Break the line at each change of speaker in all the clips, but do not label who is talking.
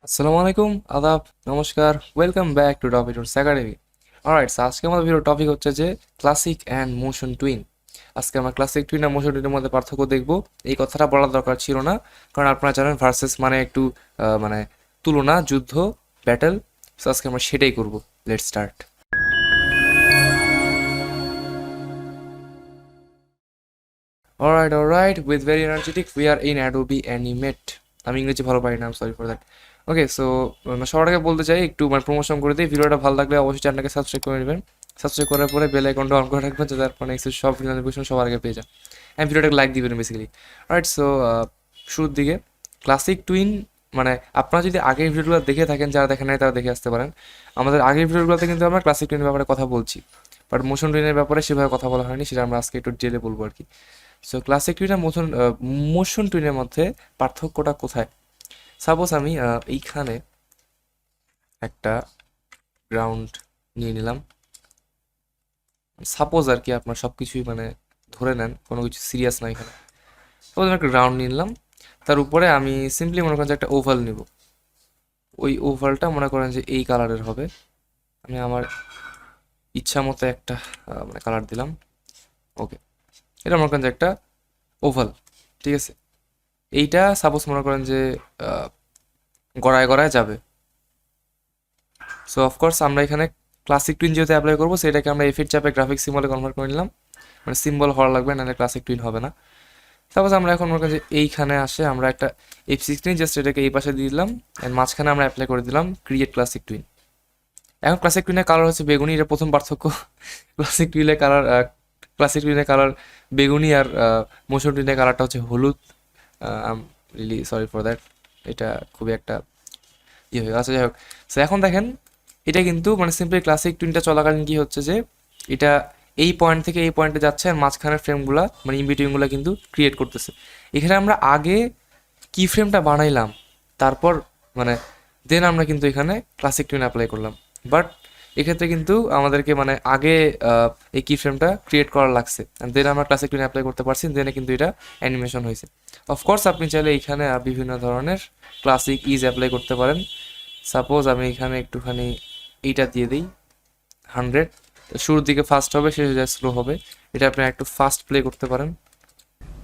আসসালামু আলাইকুম, আদাব, নমস্কার, ওয়েলকাম ব্যাক টু টপিটোর একাডেমি। অলরাইট, আজকে আমাদের ভিডিও টপিক হচ্ছে যে ক্লাসিক অ্যান্ড মোশন টুইন। আজকে আমরা ক্লাসিক টুইন আর মোশন টুইনের মধ্যে পার্থক্য দেখব। এই কথাটা বলার দরকার ছিল না, কারণ আপনারা জানেন ভার্সেস মানে একটু মানে তুলনা, যুদ্ধ, ব্যাটেল। সো আজকে আমরা সেটাই করব। Let's start. Alright, with very energetic we are in Adobe animate. আমি ইংরেজি ভালো পারি না, I sorry for that. Okay, so সবার আগে বলতে চাই, একটু প্রমোশন করে দিই। ভিডিওটা ভালো লাগলে অবশ্যই চ্যানেলকে সাবস্ক্রাইব করে নেবেন। সাবস্ক্রাইব করার পরে বেল আইকনটা অন করে রাখবেন, যাতে আপনার নেক্সট সব ভিডিও নোটিফিকেশন সবার আগে পেয়ে যান। অ্যান্ড ভিডিওটাকে লাইক দিবেন বেসিক্যালি। অলরাইট, সো শুরুর দিকে ক্লাসিক টুইন মানে আপনারা যদি আগের ভিডিওগুলো দেখে থাকেন, যারা দেখেন নাই তারা দেখে আসতে পারেন। আমাদের আগের ভিডিওগুলোতে কিন্তু আমরা ক্লাসিক টুইনের ব্যাপারে কথা বলছি, বাট মোশন টুইনের ব্যাপারে সেভাবে কথা বলা হয়নি, সেটা আমরা আজকে একটু ডিটেলে বলবো আর কি। সো ক্লাসিক টুইন আর মোশন টুইনের মধ্যে পার্থক্যটা কোথায়? সাপোজ আমি এইখানে একটা গ্রাউন্ড নিয়ে নিলাম। সাপোজ আর কি, আপনার সব কিছুই ধরে নেন, কোনো কিছু সিরিয়াস না এখানে। সাপোজ আমি একটা গ্রাউন্ড নিয়ে নিলাম, তার উপরে আমি সিম্পলি মনে করেন যে একটা ওভাল নিব। ওই ওভালটা মনে করেন যে এই কালারের হবে। আমি আমার ইচ্ছা মতো একটা কালার দিলাম। ওকে, এটা মনে করেন যে একটা ওভাল, ঠিক আছে। এইটা সাপোজ মনে করেন যে আহ, গড়ায় গড়ায় যাবে। সো অফকোর্স আমরা এখানে ক্লাসিক টুইন যেহেতু অ্যাপ্লাই করবো, সেটাকে আমরা এফেক্ট চাপে গ্রাফিক সিম্বলে কনভার্ট করে নিলাম। মানে সিম্বল হওয়া লাগবে, নাহলে ক্লাসিক টুইন হবে না। সাপোজ আমরা এখন মনে করি যে এইখানে আসে আমরা একটা F16 জাস্ট এটাকে এই পাশে দিয়ে দিলাম, অ্যান্ড মাঝখানে আমরা অ্যাপ্লাই করে দিলাম ক্রিয়েট ক্লাসিক টুইন। এখন ক্লাসিক টুইনের কালার হচ্ছে বেগুনি, এটা প্রথম পার্থক্য। ক্লাসিক টুইনের কালার ক্লাসিক টুইনের কালার বেগুনি, আর মোশন টুইনের কালারটা হচ্ছে হলুদ। আম রিলি সরি ফর দ্যাট, এটা খুবই একটা ইয়ে হয়ে আচ্ছা, যাই হোক। সো এখন দেখেন, এটা কিন্তু সিম্পলি ক্লাসিক টুইনটা চলাকালীন কি হচ্ছে যে এটা এই পয়েন্ট থেকে এই পয়েন্টে যাচ্ছে, আর মাঝখানের ফ্রেমগুলা ইন বিটুইনগুলো কিন্তু ক্রিয়েট করতেছে। এখানে আমরা আগে কি ফ্রেমটা বানাইলাম, তারপর দেন আমরা কিন্তু এখানে ক্লাসিক টুইন অ্যাপ্লাই করলাম। বাট এক্ষেত্রে কিন্তু আমাদেরকে আগে এই কি ফ্রেমটা ক্রিয়েট করা লাগছে, দেন আমরা ক্লাসিক টুইন অ্যাপ্লাই করতে পারছি, দেনে কিন্তু এটা অ্যানিমেশন হয়েছে। অফকোর্স আপনি চাইলে এখানে বিভিন্ন ধরনের ক্লাসিক ইজ অ্যাপ্লাই করতে পারেন। সাপোজ আমি এখানে একটুখানি এইটা দিয়ে দিই 100। শুরুর দিকে ফাস্ট হবে, শেষে যায় স্লো হবে। এটা আপনি একটু ফাস্ট প্লে করতে পারেন।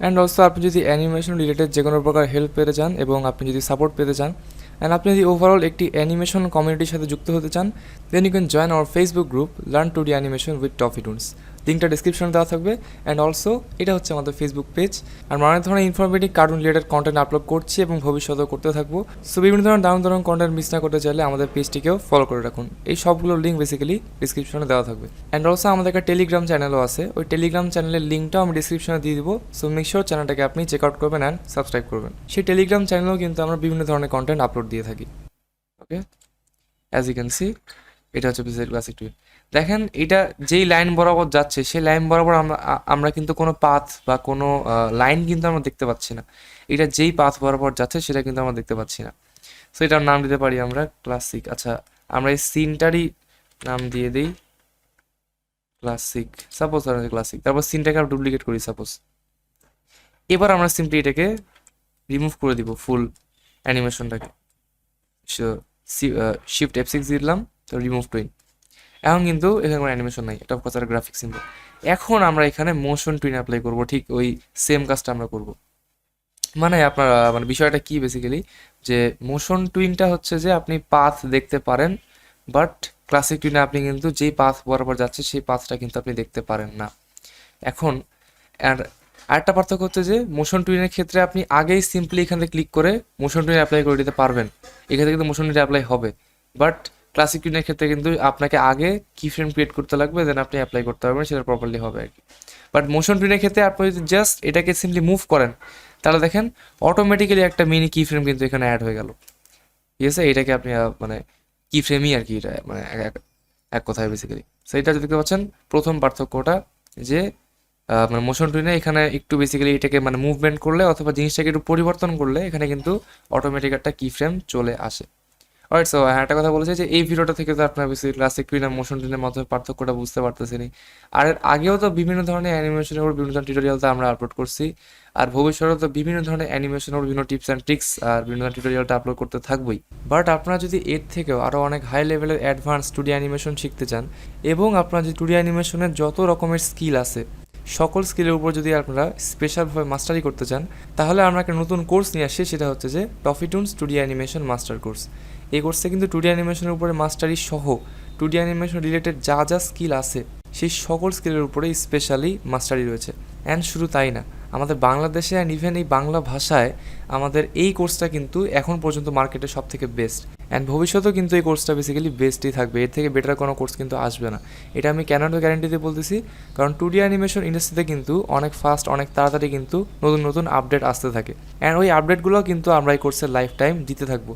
অ্যান্ড অলসো আপনি যদি অ্যানিমেশন রিলেটেড যে কোনো প্রকার হেল্প পেতে চান, এবং আপনি যদি সাপোর্ট পেতে চান, অ্যান্ড আপনি যদি ওভারঅল একটি অ্যানিমেশন কমিউনিটির সাথে যুক্ত হতে চান, then you can join our Facebook group learn two D animation with Toffeetoons. লিঙ্কটা ডিসক্রিপশনে দেওয়া থাকবে। অ্যান্ড অলসো এটা হচ্ছে আমাদের ফেসবুক পেজ। আর অনেক ধরনের informative cartoon related content upload করছি এবং ভবিষ্যতেও করতে থাকবো। সো বিভিন্ন ধরনের দারুণ দারুণ কন্টেন্ট মিস না করতে চাইলে আমাদের পেজটিকেও ফলো করে রাখুন। এই সবগুলোর লিঙ্ক বেসিক্যালি ডিসক্রিপশনে দেওয়া থাকবে। অ্যান্ড অলসো আমাদের একটা টেলিগ্রাম চ্যানেলও আছে, ওই টেলিগ্রাম চ্যানেলের লিঙ্কটাও আমি ডিসক্রিপশনে দিয়ে দিব। সো মেক শিওর চ্যানেলটাকে আপনি চেক আউট করবেন অ্যান্ড সাবস্ক্রাইব করবেন। সেই টেলিগ্রাম চ্যানেলেও কিন্তু আমরা বিভিন্ন ধরনের কন্টেন্ট আপলোড দিয়ে থাকি। ওকে, অ্যাজ ইউ ক্যান সি, এটা হচ্ছে বিজনেস ক্লাসিক টুইন। দেখেন, এটা যেই লাইন বরাবর যাচ্ছে সেই লাইন বরাবর আমরা কিন্তু কোনো পাথ বা কোনো লাইন কিন্তু আমরা দেখতে পাচ্ছি না। এটা যেই পাথ বরাবর যাচ্ছে সেটা কিন্তু আমরা দেখতে পাচ্ছি না। সো এটার নাম দিতে পারি আমরা ক্লাসিক। আচ্ছা, আমরা এই সিনটারই নাম দিয়ে দিই ক্লাসিক। সাপোজ ক্লাসিক, তারপর সিনটাকে আমরা ডুপ্লিকেট করি সাপোজ। এবার আমরা সিম্পলি এটাকে রিমুভ করে দিব ফুল অ্যানিমেশনটাকে। শিফট F6 দিলাম, তো রিমুভ টুইন। এখন কিন্তু এখানে কোনো অ্যানিমেশন নাই, এটা অফকোর্স একটা গ্রাফিক সিম্বল। এখন আমরা এখানে মোশন টুইন অ্যাপ্লাই করব, ঠিক ওই সেম কাজটা আমরা করব। আপনার বিষয়টা কি বেসিক্যালি, যে মোশন টুইনটা হচ্ছে যে আপনি পাথ দেখতে পারেন, বাট ক্লাসিক টুইনে আপনি কিন্তু যেই পাথ বরাবর যাচ্ছে সেই পাথটা কিন্তু আপনি দেখতে পারেন না। এখন আর আরেকটা পার্থক্য হচ্ছে যে মোশন টুইনের ক্ষেত্রে আপনি আগেই সিম্পলি এখানে ক্লিক করে মোশন টুইন অ্যাপ্লাই করে দিতে পারবেন, এক্ষেত্রে কিন্তু মোশন টুইন অ্যাপ্লাই হবে। বাট ক্লাসিক টুইনের ক্ষেত্রে কিন্তু আপনাকে আগে কি ফ্রেম ক্রিয়েট করতে লাগবে, দেন আপনি অ্যাপ্লাই করতে পারবেন, সেটা প্রপারলি হবে আর কি। বাট মোশন টুইনের ক্ষেত্রে আপনি যদি জাস্ট এটাকে সিম্পলি মুভ করেন, তাহলে দেখেন অটোমেটিক্যালি একটা মিনি কি ফ্রেম কিন্তু এখানে অ্যাড হয়ে গেল। ঠিক আছে, এটাকে আপনি কি ফ্রেমই আর কি, এটা এক কথায় বেসিক্যালি। সো এটা দেখতে পাচ্ছেন প্রথম পার্থক্যটা, যে মোশন টুইনে এখানে একটু বেসিক্যালি এটাকে মুভমেন্ট করলে অথবা জিনিসটাকে একটু পরিবর্তন করলে এখানে কিন্তু অটোমেটিক একটা কি ফ্রেম চলে আসে। অলরাইট, সো একটা কথা বলেছে যে এই ভিডিওটা থেকে তো আপনার বেশি ক্লাসিক টুইন আর মোশন টুইনের মাধ্যমে পার্থক্যটা বুঝতে পারতেছেন। আর এর আগেও তো বিভিন্ন ধরনের অ্যানিমেশনের উপর বিভিন্ন ধরনের টিউটোরিয়াল তো আমরা আপলোড করছি, আর ভবিষ্যতে তো বিভিন্ন ধরনের অ্যানিমেশনের উপর বিভিন্ন টিপস অ্যান্ড ট্রিক্স আর বিভিন্ন ধরনের টিউটোরিয়ালটা আপলোড করতে থাকবোই। বাট আপনারা যদি এর থেকেও আরও অনেক হাই লেভেলের অ্যাডভান্স টুডি অ্যানিমেশন শিখতে চান, এবং আপনার যে টুডি অ্যানিমেশনের যত রকমের স্কিল আছে সকল স্কিলের উপর যদি আপনারা স্পেশালভাবে মাস্টারি করতে চান, তাহলে আমরা একটা নতুন কোর্স নিয়ে আসি, সেটা হচ্ছে যে টফিটুনস টুডি অ্যানিমেশন মাস্টার কোর্স। এই কোর্সে কিন্তু টুডি অ্যানিমেশনের উপরে মাস্টারি সহ টুডি অ্যানিমেশন রিলেটেড যা যা স্কিল আছে সেই সকল স্কিলের উপরে স্পেশালি মাস্টারি রয়েছে। অ্যান্ড শুধু তাই না, আমাদের বাংলাদেশে অ্যান্ড ইভেন এই বাংলা ভাষায় আমাদের এই কোর্সটা কিন্তু এখন পর্যন্ত মার্কেটে সব থেকে বেস্ট, অ্যান্ড ভবিষ্যতেও কিন্তু এই কোর্সটা বেসিক্যালি বেস্টই থাকবে, এর থেকে বেটার কোনো কোর্স কিন্তু আসবে না। এটা আমি কেন গ্যারান্টি দিয়ে বলতেছি, কারণ টুডি অ্যানিমেশন ইন্ডাস্ট্রিতে কিন্তু অনেক ফাস্ট অনেক তাড়াতাড়ি কিন্তু নতুন নতুন আপডেট আসতে থাকে, অ্যান্ড ওই আপডেটগুলো কিন্তু আমরা এই কোর্সের লাইফ টাইম দিতে থাকবো।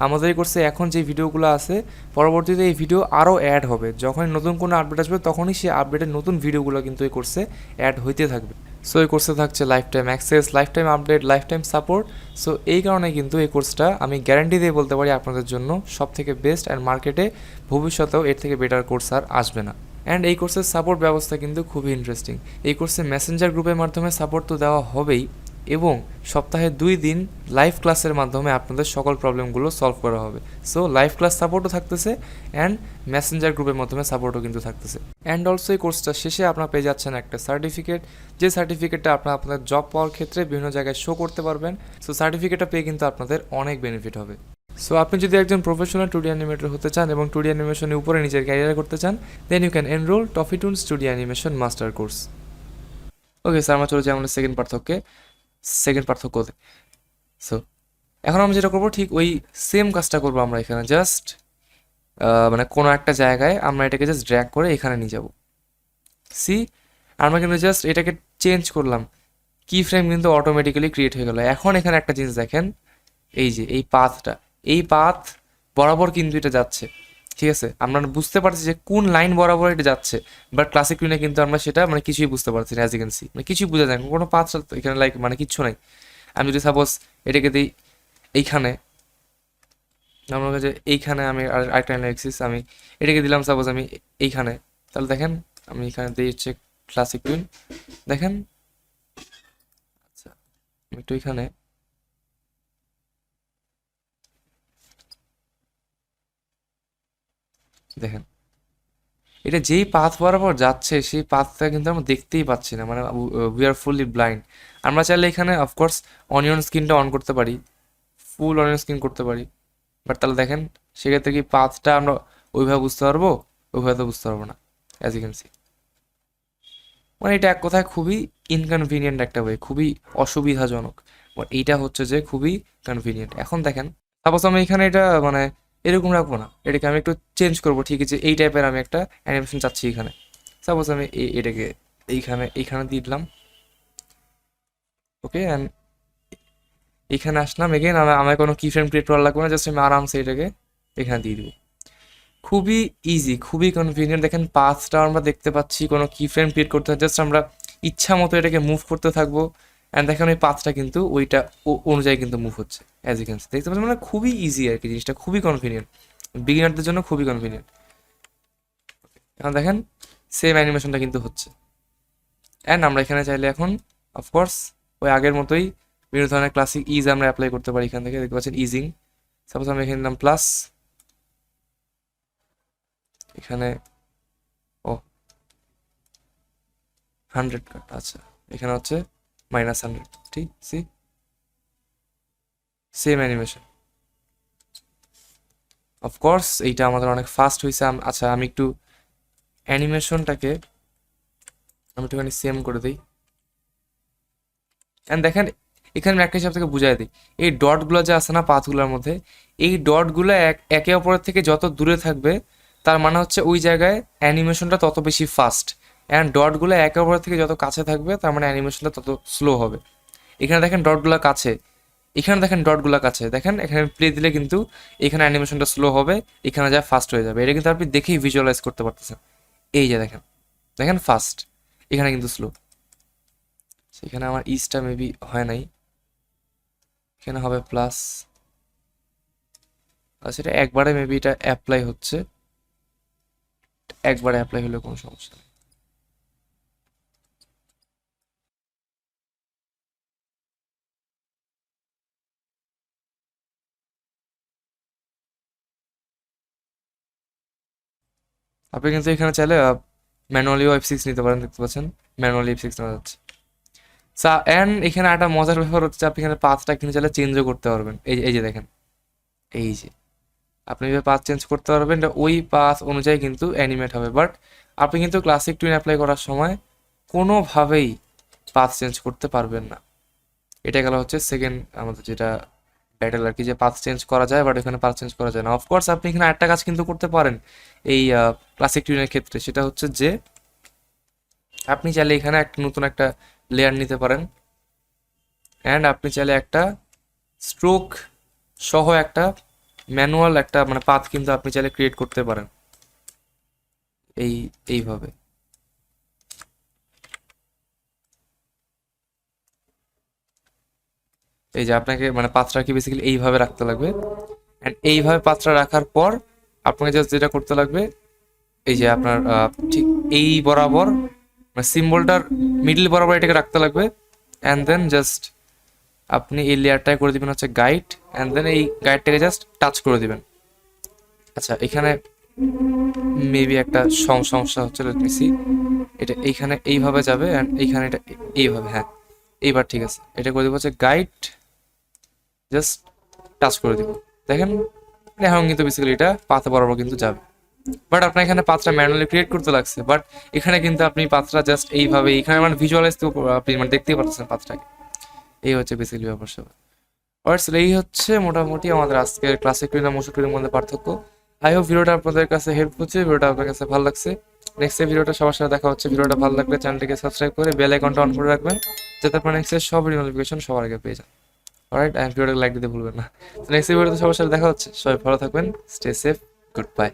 আমাদের এই কোর্সে এখন যে ভিডিওগুলো আছে, পরবর্তীতে এই ভিডিও আরও অ্যাড হবে, যখন নতুন কোনো আপডেট আসবে তখনই সেই আপডেটের নতুন ভিডিওগুলো কিন্তু এই কোর্সে অ্যাড হইতে থাকবে। সো এই কোর্সে থাকছে life time access, life time update, life time support. So এই কারণে কিন্তু এই কোর্সটা আমি গ্যারান্টি দিয়ে বলতে পারি আপনাদের জন্য সব থেকে বেস্ট, অ্যান্ড মার্কেটে ভবিষ্যতেও এর থেকে বেটার কোর্স আর আসবে না। অ্যান্ড এই কোর্সের সাপোর্ট ব্যবস্থা কিন্তু খুবই ইন্টারেস্টিং। এই কোর্সে মেসেঞ্জার গ্রুপের মাধ্যমে সাপোর্ট তো দেওয়া হবেই, এবং সপ্তাহে 2 দিন লাইভ ক্লাসের মাধ্যমে আপনাদের সকল প্রবলেমগুলো সলভ করা হবে। সো লাইভ ক্লাস সাপোর্টও থাকতেছে, অ্যান্ড মেসেঞ্জার গ্রুপের মাধ্যমে সাপোর্টও কিন্তু থাকতেছে। অ্যান্ড অলসো এই কোর্সটা শেষে আপনারা পেয়ে যাচ্ছেন একটা সার্টিফিকেট, যে সার্টিফিকেটটা আপনারা আপনাদের জব পাওয়ার ক্ষেত্রে বিভিন্ন জায়গায় শো করতে পারবেন। সো সার্টিফিকেটটা পেয়ে কিন্তু আপনাদের অনেক বেনিফিট হবে। সো আপনি যদি একজন প্রফেশনাল টুডি অ্যানিমেটর হতে চান এবং টুডি অ্যানিমেশনের উপরে নিজের ক্যারিয়ার করতে চান, then you can enrol Toffeetoons two D animation master course. Okay sir, আমরা চলে যাই আমাদের সেকেন্ড পার্থক্যতে। সো এখন আমরা যেটা করবো ঠিক ওই সেম কাজটা করবো আমরা এখানে, জাস্ট মানে কোনো একটা জায়গায় আমরা এটাকে জাস্ট ড্র্যাগ করে এখানে নিয়ে যাব। সি, আমরা কিন্তু জাস্ট এটাকে চেঞ্জ করলাম, কি ফ্রেম কিন্তু অটোমেটিক্যালি ক্রিয়েট হয়ে গেল। এখন এখানে একটা জিনিস দেখেন, এই যে এই পাথটা, এই পাথ বরাবর কিন্তু এটা যাচ্ছে, ঠিক আছে? আমরা বুঝতে পারছি যে কোন লাইন বরাবর এটা যাচ্ছে, বাট ক্লাসিক টুইনে কিন্তু আমরা সেটা মানে কিছুই বুঝতে পারছি না, অ্যাজ ইউ ক্যান সি, মানে কিছুই বোঝা যায় না, কোনো পাথ এখানে লাইক মানে কিচ্ছু নাই। আমি যদি সাপোজ এটাকে দিই এইখানে, আমার কাছে এইখানে আমি আরেকটা অ্যানালাইসিস, আমি এটাকে দিলাম সাপোজ আমি এইখানে, তাহলে দেখেন আমি এখানে দিয়ে হচ্ছে ক্লাসিক টুইন, দেখেন। আচ্ছা, আমি একটু এখানে দেখেন, এটা যেই পাথ বরাবর যাচ্ছে সেই পাথটা কিন্তু আমরা দেখতেই পাচ্ছি না, মানে উই আর ফুললি ব্লাইন্ড। আমরা চাইলে এখানে অফকোর্স অনিয়ন স্ক্রিনটা অন করতে পারি, ফুল অনিয়ন স্ক্রিন করতে পারি, বাট তাহলে দেখেন সেক্ষেত্রে কি পাথটা আমরা ওইভাবে বুঝতে পারবো? ওইভাবে তো বুঝতে পারবো না, অ্যাজ ইউ ক্যান সি। মানে এটা এক কথায় খুবই ইনকনভিনিয়েন্ট একটা ওয়ে, খুবই অসুবিধাজনক, বাট এইটা হচ্ছে যে খুবই কনভিনিয়েন্ট। এখন দেখেন সাপোজ আমি এখানে এটা মানে এরকম রাখবো না, এটাকে আমি একটু চেঞ্জ করবো, ঠিক আছে? এই টাইপের আমি একটা অ্যানিমেশন চাচ্ছি এখানে। সাপোজ আমি এটাকে এইখানে দিয়ে দিলাম, ওকে, অ্যান্ড এখানে আসলাম এগেন, আমার কোনো কি ফ্রেম ক্রিয়েট করা লাগবে না, জাস্ট আমি আরামসে এটাকে এখানে দিয়ে দিব। খুবই ইজি, খুবই কনভিনিয়েন্ট। দেখেন পাথটা আমরা দেখতে পাচ্ছি, কোনো কি ফ্রেম ক্রিয়েট করতে হয়, জাস্ট আমরা ইচ্ছা মতো এটাকে মুভ করতে থাকবো, অ্যান্ড দেখেন ওই পাথটা কিন্তু ওইটা অনুযায়ী কিন্তু মুভ হচ্ছে, অ্যাজ ইউ ক্যান সি। দেখতে পাচ্ছেন মানে খুবই ইজি আর কি, জিনিসটা খুবই কনভিনিয়েন্ট, বিগিনারদের জন্য খুবই কনভিনিয়েন্ট। এখন দেখেন সেম অ্যানিমেশনটা কিন্তু হচ্ছে, অ্যান্ড আমরা এখানে চাইলে এখন অফকোর্স ওই আগের মতোই বিভিন্ন ধরনের ক্লাসিক ইজ আমরা অ্যাপ্লাই করতে পারি। এখান থেকে দেখতে পাচ্ছেন ইজিং, সাপোজ আমি এখানে দিলাম প্লাস, এখানে ও 100 কাট, আচ্ছা এখানে হচ্ছে -100, ঠিক সি, সেম অ্যানিমেশন। অফকোর্স এইটা আমাদের অনেক ফাস্ট হয়েছে। আচ্ছা আমি একটু অ্যানিমেশনটাকে আমি একটুখানি সেম করে দিই, অ্যান্ড দেখেন এখানে আমি একটা হিসাব থেকে বুঝাই দিই, এই ডটগুলো যে আছে না পাথগুলোর মধ্যে, এই ডটগুলো একে অপরের থেকে যত দূরে থাকবে তার মানে হচ্ছে ওই জায়গায় অ্যানিমেশনটা তত বেশি ফাস্ট, অ্যান্ড ডটগুলো একে অপরের থেকে যত কাছে থাকবে তার মানে অ্যানিমেশনটা তত স্লো হবে। এখানে দেখেন ডটগুলো কাছে, এখানে দেখেন ডটগুলো কাছে, দেখেন এখানে প্লে দিলে কিন্তু এখানে অ্যানিমেশনটা স্লো হবে, এখানে যা ফাস্ট হয়ে যাবে। এটা কিন্তু আপনি দেখেই ভিজুয়ালাইজ করতে পারতেছেন, এই যে দেখেন, দেখেন ফাস্ট, এখানে কিন্তু স্লো। সেখানে আমার ইসটা মেবি হয় নাই, এখানে হবে প্লাস, আর সেটা একবারে মেবি এটা অ্যাপ্লাই হচ্ছে, একবারে অ্যাপ্লাই হলে কোনো সমস্যা নেই। আপনি কিন্তু এখানে চাইলে ম্যানুয়ালি F6 নিতে পারেন, দেখতে পাচ্ছেন ম্যানুয়ালি F6 নেওয়া যাচ্ছে। অ্যান্ড এখানে একটা মজার ব্যাপার হচ্ছে, আপনি এখানে পাথটা কিন্তু চাইলে চেঞ্জও করতে পারবেন। এই যে দেখেন, এই যে আপনি এভাবে পাথ চেঞ্জ করতে পারবেন, এটা ওই পাথ অনুযায়ী কিন্তু অ্যানিমেট হবে। বাট আপনি কিন্তু ক্লাসিক টুইন অ্যাপ্লাই করার সময় কোনোভাবেই পাথ চেঞ্জ করতে পারবেন না। এটা গেল হচ্ছে সেকেন্ড আমাদের যেটা ব্যাটেল আর কি, যে পাথ চেঞ্জ করা যায় বাট এখানে পাথ চেঞ্জ করা যায় না। অফকোর্স আপনি এখানে একটা কাজ কিন্তু করতে পারেন এই ক্লাসিক টুইনের ক্ষেত্রে, সেটা হচ্ছে যে আপনি চাইলে এখানে একটা নতুন একটা লেয়ার নিতে পারেন, অ্যান্ড আপনি চাইলে একটা স্ট্রোক সহ একটা ম্যানুয়াল একটা মানে পাথ কিন্তু আপনি চাইলে ক্রিয়েট করতে পারেন এই এইভাবে। এই যে আপনাকে মানে পাত্রটাকে বেসিক্যালি এইভাবে রাখতে লাগবে, অ্যান্ড এইভাবে পাত্রা রাখার পর আপনাকে জাস্ট যেটা করতে লাগবে, এই যে আপনার ঠিক এই বরাবর মানে সিম্বলটার মিডল বরাবর এটাকে রাখতে লাগবে, অ্যান্ড দেন জাস্ট আপনি এই লেয়ারটায় করে দিবেন হচ্ছে গাইড, অ্যান্ড দেন এই গাইডটাকে জাস্ট টাচ করে দিবেন। আচ্ছা এখানে মেবি একটা সমস্যা হচ্ছে, লেট মি সি। এটা এইখানে এইভাবে যাবে অ্যান্ড এইখানে এটা এইভাবে, হ্যাঁ এইবার ঠিক আছে। এটা করে দিব হচ্ছে গাইড, জাস্ট টাচ করে দিব, দেখেন এখন কিন্তু বেসিক্যালি এটা পাতা বরাবর কিন্তু যাবে। বাট আপনার এখানে পাত্রা ম্যানুয়ালি ক্রিয়েট করতে লাগছে, বাট এখানে কিন্তু আপনি পাত্রা জাস্ট এইভাবে এখানে মানে ভিজুয়ালাইজ আপনি মানে দেখতেই পাচ্ছেন পাত্রাকে। এই হচ্ছে বেসিক্যালি ব্যাপার স্যাপার। অলরাইট, এই হচ্ছে মোটামুটি আমাদের আজকের ক্লাসিক টুইন আর মোশন টুইনের মধ্যে পার্থক্য। আই হোপ ভিডিওটা আপনাদের কাছে হেল্প হচ্ছে, ভিডিওটা আপনার কাছে ভালো লাগছে। নেক্সট ভিডিওটা সবার সাথে দেখা হচ্ছে। ভিডিওটা ভালো লাগলে চ্যানেলটিকে সাবস্ক্রাইব করে বেল আইকনটা অন করে রাখবেন, যাতে আপনার নেক্সটের সব নোটিফিকেশন সবার আগে পেয়ে যান। অলরাইট, ভিডিওটাকে লাইক দিতে ভুলবেন না। তো নেক্সট ভিডিওতে সবার সাথে দেখা হচ্ছে, সবাই ভালো থাকবেন, স্টে সেফ, গুড বাই।